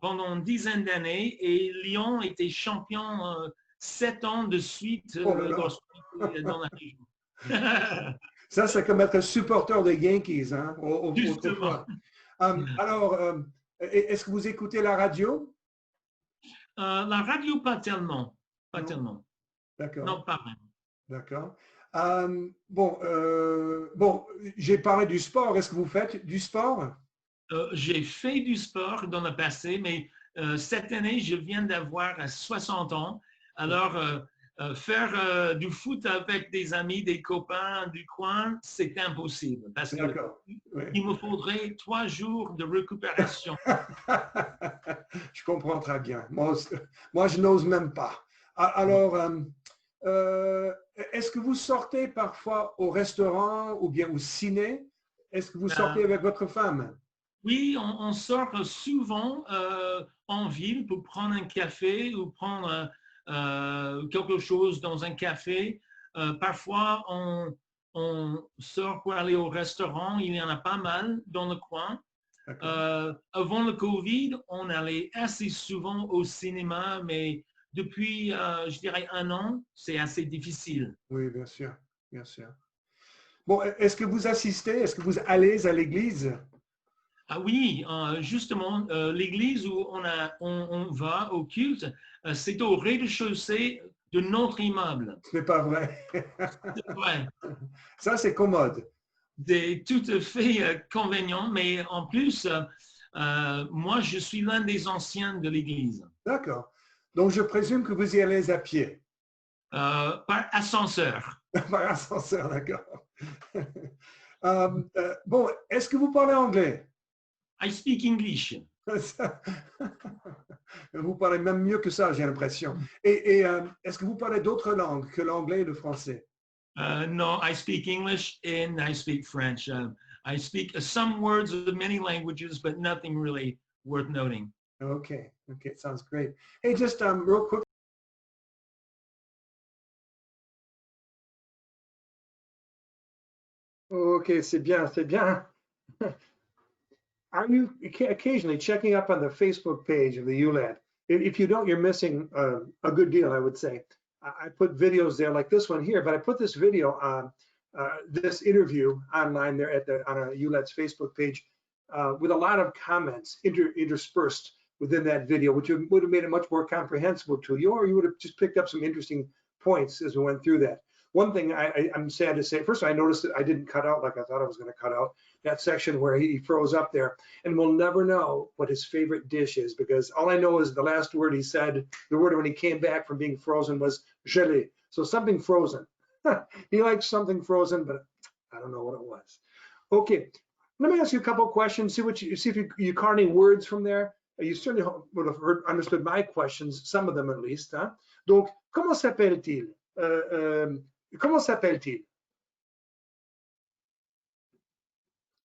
pendant une dizaine d'années, et Lyon était champion 7 ans de suite
Oh là là.
dans la région.
Ça, c'est comme être supporter des Yankees, hein,
Justement.
autrefois. Alors, Est-ce que vous écoutez la radio?
La radio, pas tellement. Pas
Non.
tellement.
D'accord.
Non, pas vraiment.
D'accord. Bon, j'ai parlé du sport. Est-ce que vous faites du sport?
J'ai fait du sport dans le passé, mais cette année, je viens d'avoir 60 ans. Alors, faire du foot avec des amis, des copains du coin, c'est impossible parce que
D'accord. Oui.
il me faudrait 3 jours de récupération.
Je comprends très bien. Moi, je n'ose même pas. Alors, est-ce que vous sortez parfois au restaurant ou bien au ciné? Est-ce que vous sortez avec votre femme?
Oui, on sort souvent en ville pour prendre un café ou prendre quelque chose dans un café. Parfois, on sort pour aller au restaurant. Il y en a pas mal dans le coin. Avant le Covid, on allait assez souvent au cinéma, mais depuis, je dirais, 1 an, c'est assez difficile.
Oui, bien sûr, bien sûr. Bon, est-ce que vous assistez? Est-ce que vous allez à l'église?
Ah oui, justement, l'église où on va au culte, c'est au rez-de-chaussée de notre immeuble.
Ce n'est pas vrai.
Ouais,
Ça, c'est commode.
c'est tout à fait convenient, mais en plus, moi, je suis l'un des anciens de l'église.
D'accord. Donc, je présume que vous y allez à pied.
Par ascenseur.
Par ascenseur, d'accord. Bon, est-ce que vous parlez anglais?
I speak English.
Vous parlez même mieux que ça, j'ai l'impression. Est-ce que vous parlez d'autres langues que l'anglais et le français?
No, I speak English and I speak French. I speak some words of many languages, but nothing really worth noting.
Okay, sounds great. Hey, just real quick. Okay, c'est bien, c'est bien. Are you occasionally checking up on the Facebook page of the ULAD? If you don't, you're missing a good deal, I would say. I put videos there like this one here, but I put this video on this interview online there on a ULAD's Facebook page with a lot of comments interspersed within that video, which would have made it much more comprehensible to you, or you would have just picked up some interesting points as we went through that. One thing I'm sad to say, first I noticed that I didn't cut out like I thought I was going to cut out that section where he froze up there, and we'll never know what his favorite dish is, because all I know is the last word he said, the word when he came back from being frozen, was gelé. So something frozen. He likes something frozen, but I don't know what it was. Okay, let me ask you a couple of questions. See if you caught any words from there. You certainly would have understood my questions, some of them at least. Hein? Donc, comment s'appelle-t-il? Comment s'appelle-t-il?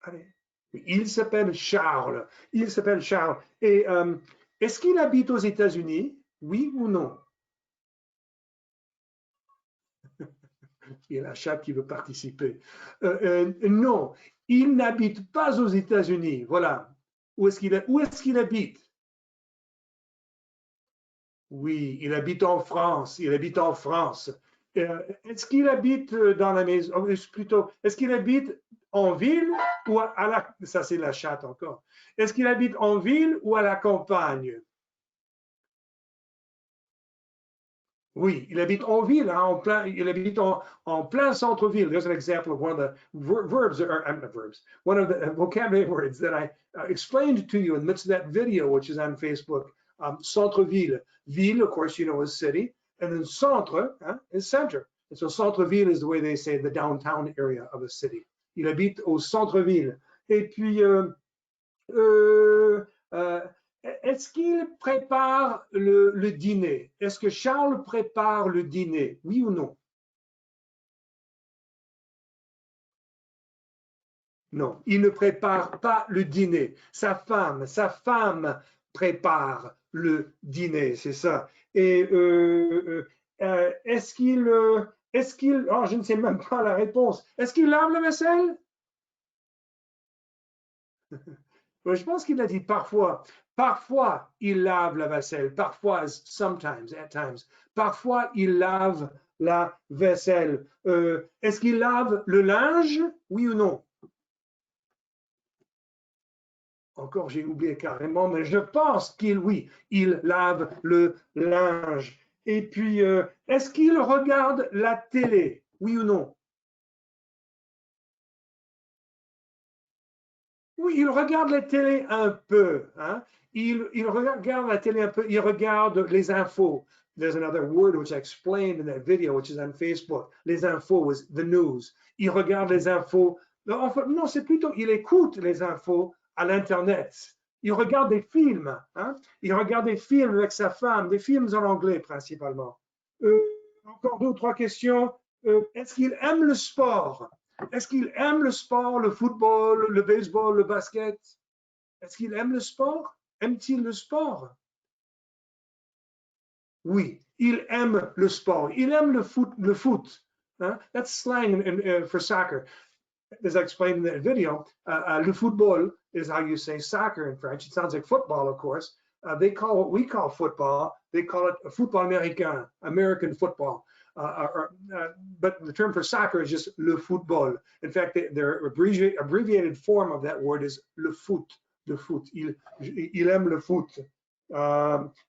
Allez. Il s'appelle Charles. Il s'appelle Charles. Et est-ce qu'il habite aux États-Unis? Oui ou non? Il y a la chatte qui veut participer. Non, il n'habite pas aux États-Unis. Voilà. Où est-ce qu'il habite? Oui, il habite en France. Il habite en France. Est-ce qu'il habite dans la maison? Plutôt, est-ce qu'il habite en ville ou à la... Ça, c'est la chatte encore. Est-ce qu'il habite en ville ou à la campagne? Oui, il habite en ville, hein, il habite en plein centre-ville. There's an example of one of the verbs, or not verbs, one of the vocabulary words that I explained to you in the midst of that video, which is on Facebook. Centre-ville. Ville, of course, you know, is city. And then centre is center. And so centre-ville is the way they say the downtown area of a city. Il habite au centre-ville. Et puis, est-ce qu'il prépare le dîner? Est-ce que Charles prépare le dîner? Oui ou non? Non, il ne prépare pas le dîner. Sa femme prépare le dîner, c'est ça. Et est-ce qu'il, oh, je ne sais même pas la réponse. Est-ce qu'il lave la vaisselle? Je pense qu'il a dit parfois. Parfois, il lave la vaisselle. Parfois, sometimes, at times. Parfois, il lave la vaisselle. Est-ce qu'il lave le linge? Oui ou non? encore j'ai oublié carrément, mais je pense oui, il lave le linge. Et puis, est-ce qu'il regarde la télé? Oui ou non? Oui, il regarde la télé un peu. Hein? Il regarde la télé un peu. Il regarde les infos. There's another word which I explained in that video, which is on Facebook. Les infos is the news. Il regarde les infos. En fait, non, c'est plutôt, il écoute les infos à l'Internet. Il regarde des films. Hein? Il regarde des films avec sa femme, des films en anglais principalement. Encore deux ou trois questions. Est-ce qu'il aime le sport? Est-ce qu'il aime le sport, le football, le baseball, le basket? Est-ce qu'il aime le sport? Aime-t-il le sport? Oui, il aime le sport. Il aime le foot. Le foot. Huh? That's slang for soccer. As I explained in that video, le football is how you say soccer in French. It sounds like football, of course. They call what we call football, they call it football américain, American football. But the term for soccer is just le football. In fact, their abbreviated form of that word is le foot. Le foot. Il aime le foot.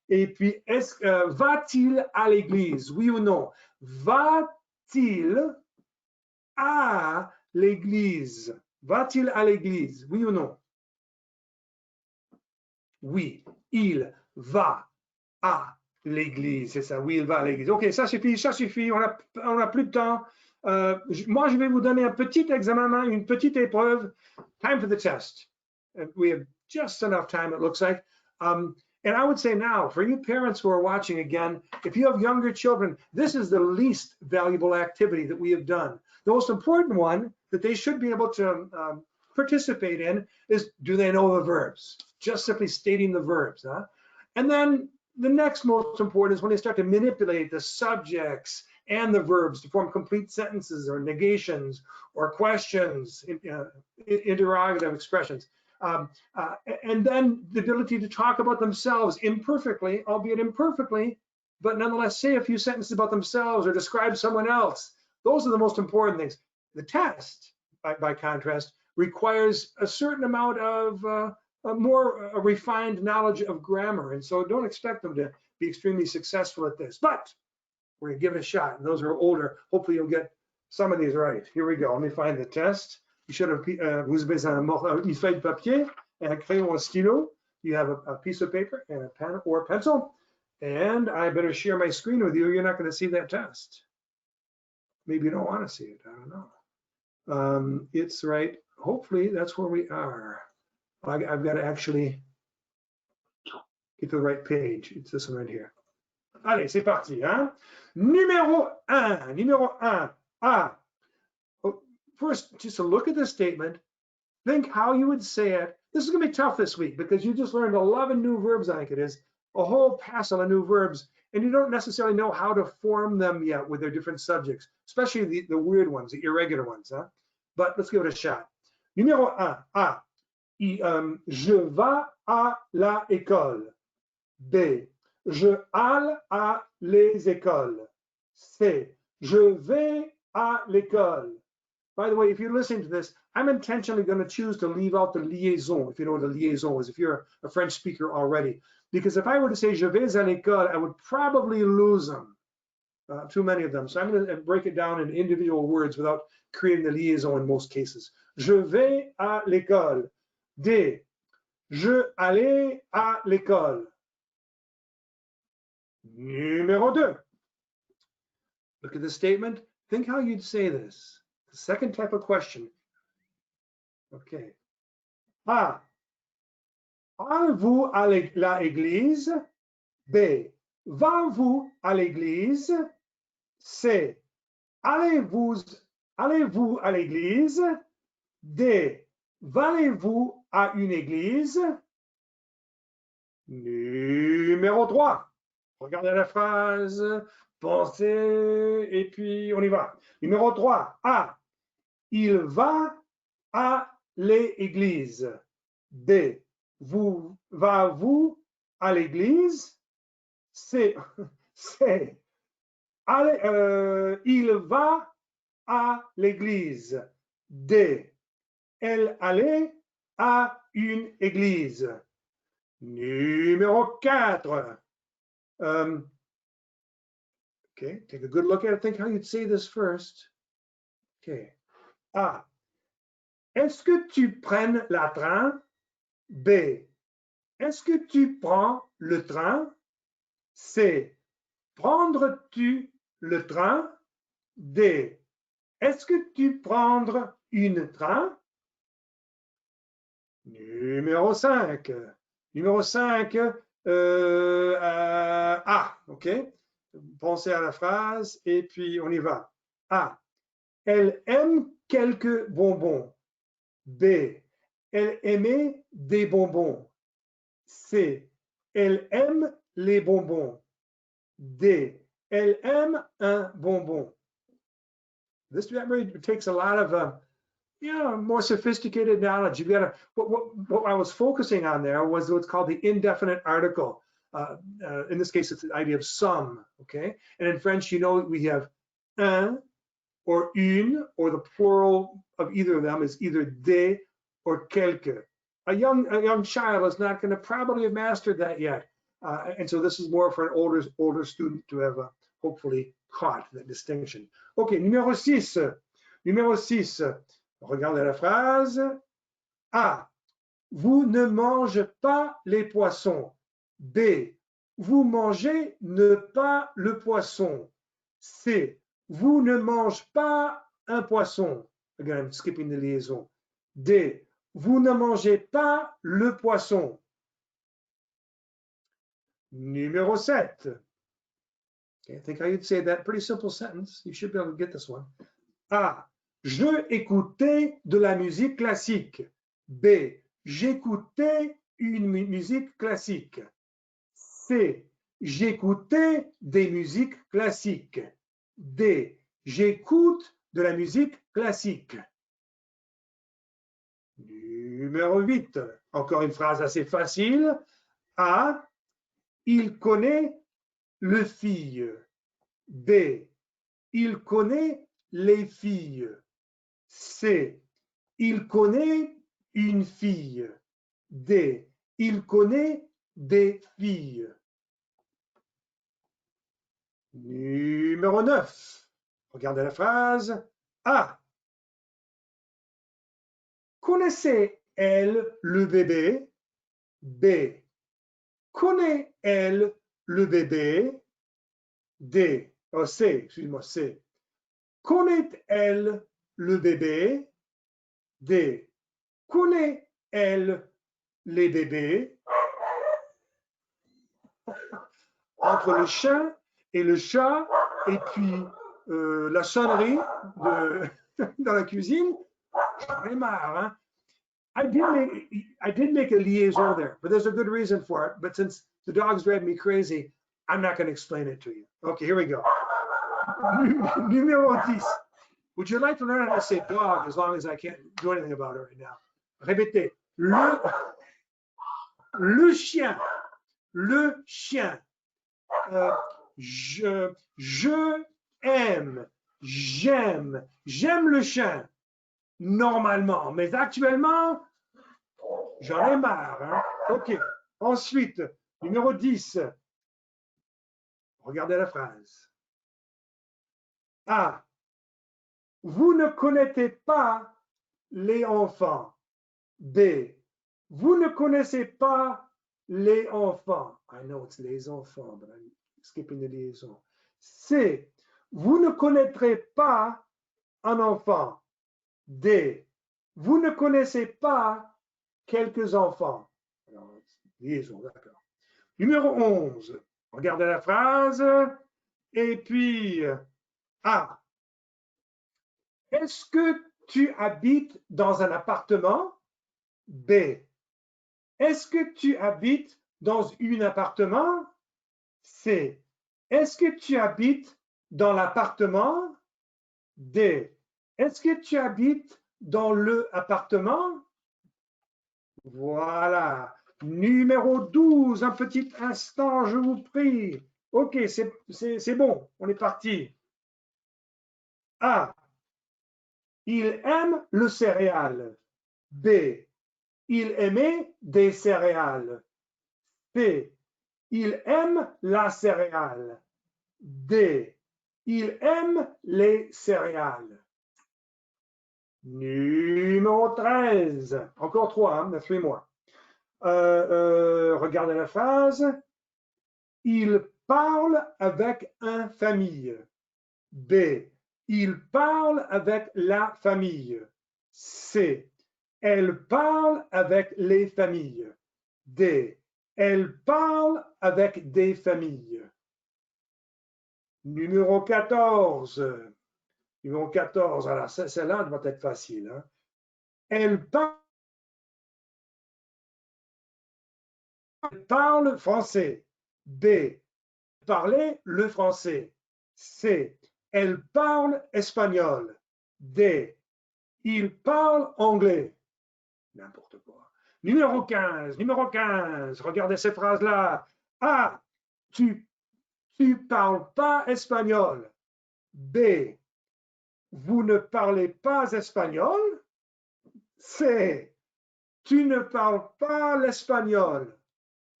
Et puis, va-t-il à l'église? Oui ou non? Va-t-il à l'église? Va-t-il à l'église? Oui ou non? Oui, il va à l'église. C'est ça, oui, il va à l'église. OK, ça suffit. On a plus de temps. Moi, je vais vous donner un petit examen, une petite épreuve. Time for the test. We have just enough time, it looks like. And I would say now, for you parents who are watching again, if you have younger children, this is the least valuable activity that we have done. The most important one that they should be able to participate in is, do they know the verbs? Just simply stating the verbs. Huh? And then the next most important is when they start to manipulate the subjects and the verbs to form complete sentences or negations or questions, interrogative expressions. And then the ability to talk about themselves imperfectly, albeit imperfectly, but nonetheless say a few sentences about themselves or describe someone else. Those are the most important things. The test, by contrast, requires a certain amount of a more refined knowledge of grammar. And so don't expect them to be extremely successful at this. But we're going to give it a shot. And those who are older, hopefully you'll get some of these right. Here we go. Let me find the test. You should have, vous avez une feuille de papier, un crayon, un stylo. You have a piece of paper and a pen or pencil. And I better share my screen with you. You're not going to see that test. Maybe you don't want to see it. I don't know. It's right. Hopefully that's where we are. I've got to actually get to the right page. It's this one right here. Allez, c'est parti. Hein? Numéro 1. Ah. First, just to look at the statement, think how you would say it. This is going to be tough this week because you just learned 11 new verbs, I think it is, a whole passel of new verbs, and you don't necessarily know how to form them yet with their different subjects, especially the weird ones, the irregular ones. Huh? But let's give it a shot. Numéro 1. Je vais à la école. B. Je alle à les écoles. C. Je vais à l'école. By the way, if you're listening to this, I'm intentionally going to choose to leave out the liaison, if you know what a liaison is, if you're a French speaker already. Because if I were to say je vais à l'école, I would probably lose them, too many of them. So I'm going to break it down in individual words without creating the liaison in most cases. Je vais à l'école. D. Je allais à l'école. Numéro 2. Look at the statement. Think how you'd say this. The second type of question. Okay. A. Allez-vous à l'église? B. Va-vous à l'église? C. Allez-vous à l'église? D. Allez-vous à une église? Numéro 3. Regardez la phrase, pensez, et puis on y va. Numéro 3. A. Il va à l'église. B. Va-vous à l'église? C. Il va à l'église. D. Elle allait à une église. Numéro 4. Okay, take a good look at it. Think how you'd say this first. Okay. A. Est-ce que tu prennes la train? B. Est-ce que tu prends le train? C. Prendras-tu le train? D. Est-ce que tu prendras une train? Numéro 5. Numéro 5, A, OK? Pensez à la phrase et puis on y va. A. Elle aime quelques bonbons. B. Elle aimait des bonbons. C. Elle aime les bonbons. D. Elle aime un bonbon. This takes a lot of more sophisticated knowledge. You got to. What I was focusing on there was what's called the indefinite article. In this case, it's the idea of some. Okay, and in French, you know, we have un or une, or the plural of either of them is either des or quelques. A young child is not going to probably have mastered that yet, and so this is more for an older student to have hopefully caught that distinction. Okay, numéro 6. Numéro 6. Regardez la phrase. A. Vous ne mangez pas les poissons. B. Vous mangez ne pas le poisson. C. Vous ne mangez pas un poisson. Again, I'm skipping the liaison. D. Vous ne mangez pas le poisson. Numéro 7. Okay, I think I would say that pretty simple sentence. You should be able to get this one. A. Je écoutais de la musique classique. B. J'écoutais une musique classique. C. J'écoutais des musiques classiques. D. J'écoute de la musique classique. Numéro 8. Encore une phrase assez facile. A. Il connaît le fille. B. Il connaît les filles. C. Il connaît une fille. D. Il connaît des filles. Numéro 9. Regardez la phrase. A. Connaissait-elle le bébé? B. Connaît-elle le bébé? D. Oh, C, excuse-moi, C. Connaît-elle le bébé? D. Connaît-elle les bébés? Entre le chien et le chat, et puis la sonnerie dans la cuisine, j'en ai marre. Hein? I did make a liaison there, but there's a good reason for it. But since the dogs drive me crazy, I'm not going to explain it to you. Okay, here we go. Numéro 10. Would you like to learn how to say dog as long as I can't do anything about it right now? Répétez. Le chien. Le chien. Je aime. J'aime. J'aime le chien. Normalement. Mais actuellement, j'en ai marre. Hein? OK. Ensuite, numéro 10. Regardez la phrase. A. Vous ne connaissez pas les enfants. B. Vous ne connaissez pas les enfants. I know it's les enfants, but I'm skipping the liaison. C. Vous ne connaîtrez pas un enfant. D. Vous ne connaissez pas quelques enfants. Alors, liaison, d'accord. Numéro 11. Regardez la phrase. Et puis, A. Est-ce que tu habites dans un appartement? B. Est-ce que tu habites dans un appartement? C. Est-ce que tu habites dans l'appartement? D. Est-ce que tu habites dans le appartement? Voilà. Numéro 12, un petit instant, je vous prie. OK, c'est bon, on est parti. A. Il aime le céréal. B. il aimait des céréales. C, il aime la céréale. D, il aime les céréales. Numéro 13. Encore 3, hein, 3 more. Regardez la phrase. Il parle avec une famille. B, il parle avec la famille. C, elle parle avec les familles. D, elle parle avec des familles. Numéro 14. Numéro 14, alors celle-là va être facile. Hein? Elle parle français. B, parler le français. C, elle parle espagnol. D, il parle anglais. N'importe quoi. Numéro 15, regardez ces phrases-là. A, tu parles pas espagnol. B, vous ne parlez pas espagnol. C, tu ne parles pas l'espagnol.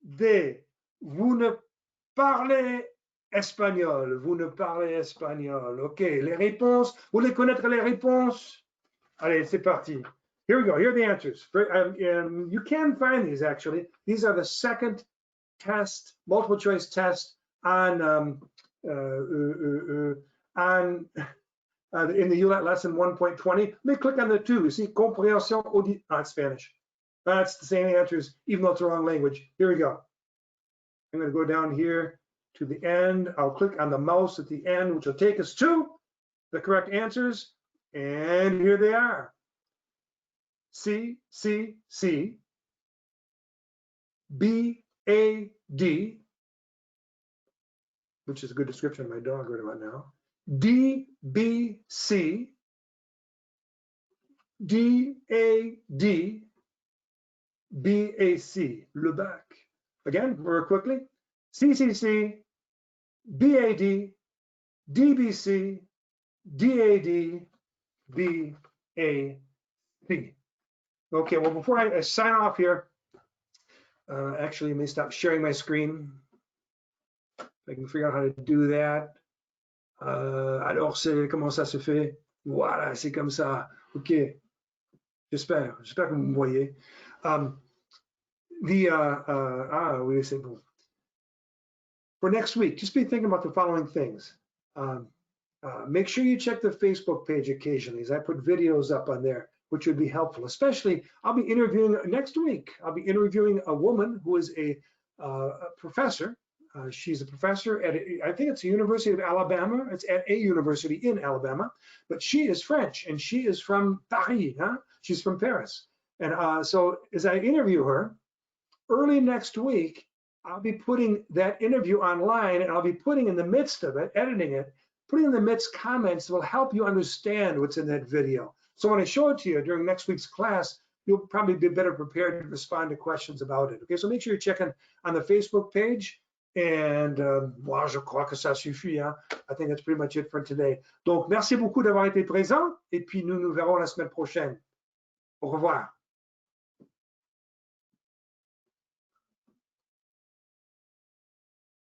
D, vous ne parlez espagnol. Vous ne parlez espagnol. OK, les réponses. Vous voulez connaître les réponses? Allez, c'est parti. Here we go. Here are the answers. You can find these, actually. These are the second test, multiple choice test on in the ULET lesson 1.20. Let me click on the 2. You see, compréhension auditive. Oh, it's Spanish. That's the same answers, even though it's the wrong language. Here we go. I'm going to go down here to the end. I'll click on the mouse at the end, which will take us to the correct answers. And here they are. C, C, C, B, A, D, which is a good description of my dog right about now. D, B, C, D, A, D, B, A, C, le bac. Again, very quickly. C, C, C, B, A, D, D, B, C, D, A, D, B, A, C. Okay, well, before I sign off here, actually, let me stop sharing my screen. If I can figure out how to do that. Alors, comment ça se fait? Voilà, c'est comme ça. OK. J'espère que vous me voyez. Oui, c'est bon. For next week, just be thinking about the following things. Make sure you check the Facebook page occasionally, as I put videos up on there, which would be helpful. Especially, I'll be interviewing next week. I'll be interviewing a woman who is a professor. She's a professor at, I think it's the University of Alabama. It's at a university in Alabama, but she is French and she is from Paris. Huh? She's from Paris. And so as I interview her, early next week, I'll be putting that interview online and I'll be putting in the midst of it, editing it, putting in the midst comments that will help you understand what's in that video. So when I show it to you during next week's class, you'll probably be better prepared to respond to questions about it. Okay, so make sure you're checking on the Facebook page. And moi, je crois que ça suffit. Hein? I think that's pretty much it for today. Donc, merci beaucoup d'avoir été présent. Et puis, nous nous verrons la semaine prochaine. Au revoir.